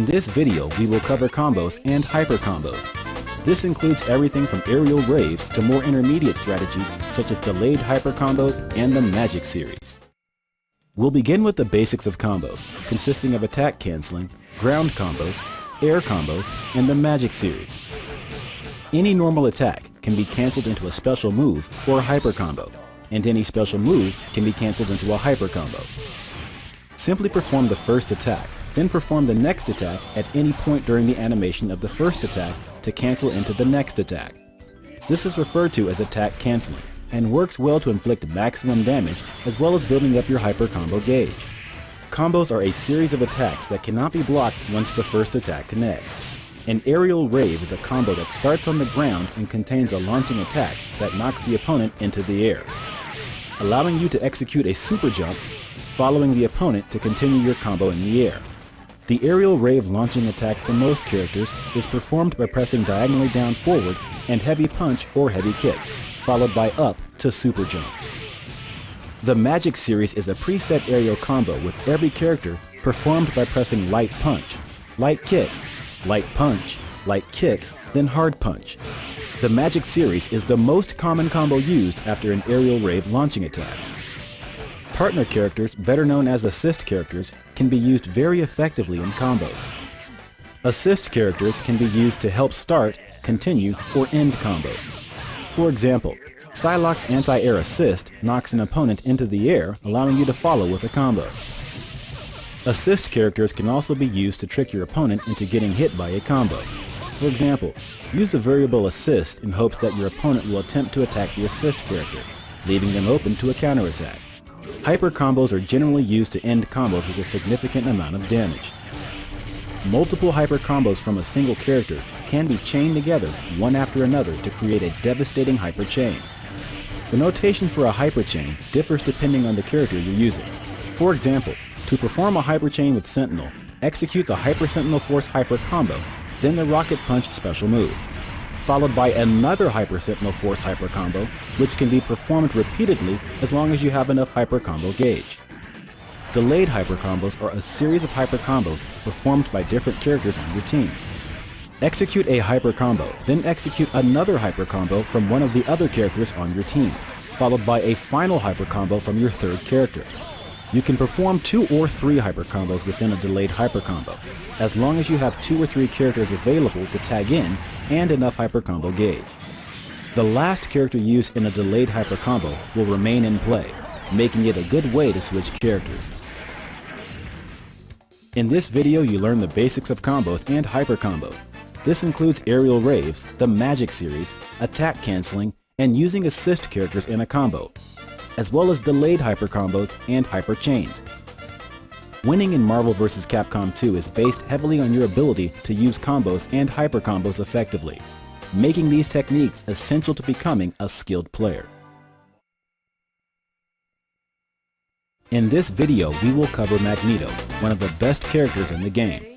In this video, we will cover combos and hyper combos. This includes everything from aerial raves to more intermediate strategies such as delayed hyper combos and the Magic series. We'll begin with the basics of combos, consisting of attack canceling, ground combos, air combos, and the Magic series. Any normal attack can be cancelled into a special move or a hyper combo, and any special move can be cancelled into a hyper combo. Simply perform the first attack, then perform the next attack at any point during the animation of the first attack to cancel into the next attack. This is referred to as attack canceling, and works well to inflict maximum damage as well as building up your hyper combo gauge. Combos are a series of attacks that cannot be blocked once the first attack connects. An aerial rave is a combo that starts on the ground and contains a launching attack that knocks the opponent into the air, allowing you to execute a super jump, following the opponent to continue your combo in the air. The aerial rave launching attack for most characters is performed by pressing diagonally down forward and heavy punch or heavy kick, followed by up to super jump. The Magic series is a preset aerial combo with every character performed by pressing light punch, light kick, light punch, light kick, then hard punch. The Magic series is the most common combo used after an aerial rave launching attack. Partner characters, better known as assist characters, can be used very effectively in combos. Assist characters can be used to help start, continue, or end combos. For example, Psylocke's anti-air assist knocks an opponent into the air, allowing you to follow with a combo. Assist characters can also be used to trick your opponent into getting hit by a combo. For example, use a variable assist in hopes that your opponent will attempt to attack the assist character, leaving them open to a counterattack. Hyper combos are generally used to end combos with a significant amount of damage. Multiple hyper combos from a single character can be chained together one after another to create a devastating hyper chain. The notation for a hyper chain differs depending on the character you're using. For example, to perform a hyper chain with Sentinel, execute the Hyper Sentinel Force hyper combo, then the Rocket Punch special move, followed by another Hyper Sentinel Force hyper combo, which can be performed repeatedly as long as you have enough hyper combo gauge. Delayed hyper combos are a series of hyper combos performed by different characters on your team. Execute a hyper combo, then execute another hyper combo from one of the other characters on your team, followed by a final hyper combo from your third character. You can perform 2 or 3 hyper combos within a delayed hyper combo, as long as you have 2 or 3 characters available to tag in and enough hyper combo gauge. The last character used in a delayed hyper combo will remain in play, making it a good way to switch characters. In this video, you learn the basics of combos and hyper combos. This includes aerial raves, the Magic series, attack canceling, and using assist characters in a combo, as well as delayed hyper combos and hyper chains. Winning in Marvel vs. Capcom 2 is based heavily on your ability to use combos and hyper combos effectively, making these techniques essential to becoming a skilled player. In this video, we will cover Magneto, one of the best characters in the game.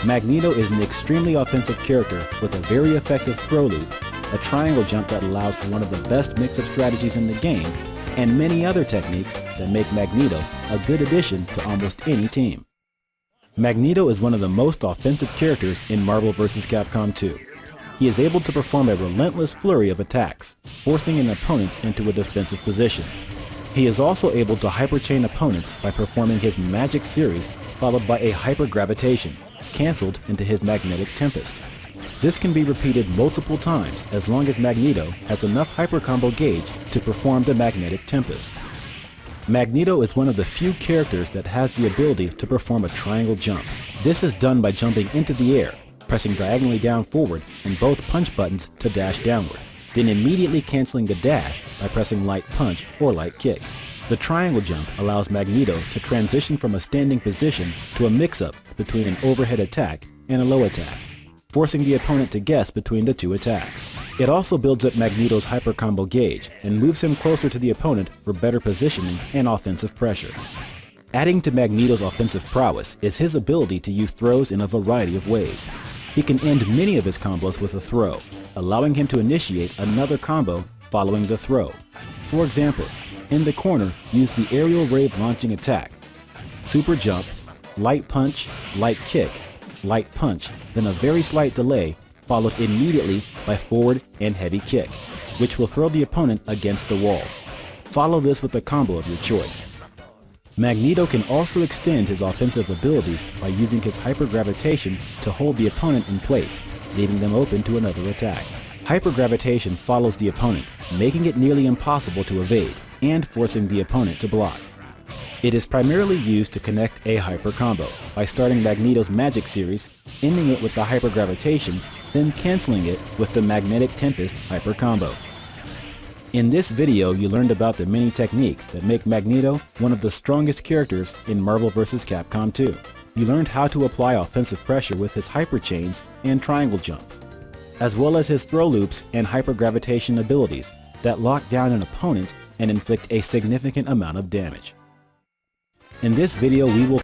Magneto is an extremely offensive character with a very effective throw loop, a triangle jump that allows for one of the best mix-up strategies in the game, and many other techniques that make Magneto a good addition to almost any team. Magneto is one of the most offensive characters in Marvel vs. Capcom 2. He is able to perform a relentless flurry of attacks, forcing an opponent into a defensive position. He is also able to hyperchain opponents by performing his Magic series followed by a hypergravitation, cancelled into his Magnetic Tempest. This can be repeated multiple times as long as Magneto has enough hyper combo gauge to perform the Magnetic Tempest. Magneto is one of the few characters that has the ability to perform a triangle jump. This is done by jumping into the air, pressing diagonally down forward and both punch buttons to dash downward, then immediately canceling the dash by pressing light punch or light kick. The triangle jump allows Magneto to transition from a standing position to a mix-up between an overhead attack and a low attack, forcing the opponent to guess between the 2 attacks. It also builds up Magneto's hyper combo gauge and moves him closer to the opponent for better positioning and offensive pressure. Adding to Magneto's offensive prowess is his ability to use throws in a variety of ways. He can end many of his combos with a throw, allowing him to initiate another combo following the throw. For example, in the corner, use the aerial rave launching attack, super jump, light punch, light kick, light punch, then a very slight delay, followed immediately by forward and heavy kick, which will throw the opponent against the wall. Follow this with a combo of your choice. Magneto can also extend his offensive abilities by using his hypergravitation to hold the opponent in place, leaving them open to another attack. Hypergravitation follows the opponent, making it nearly impossible to evade, and forcing the opponent to block. It is primarily used to connect a hyper combo by starting Magneto's Magic series, ending it with the hypergravitation, then canceling it with the Magnetic Tempest hyper combo. In this video, you learned about the many techniques that make Magneto one of the strongest characters in Marvel vs. Capcom 2. You learned how to apply offensive pressure with his hyper chains and triangle jump, as well as his throw loops and hypergravitation abilities that lock down an opponent and inflict a significant amount of damage. In this video, we will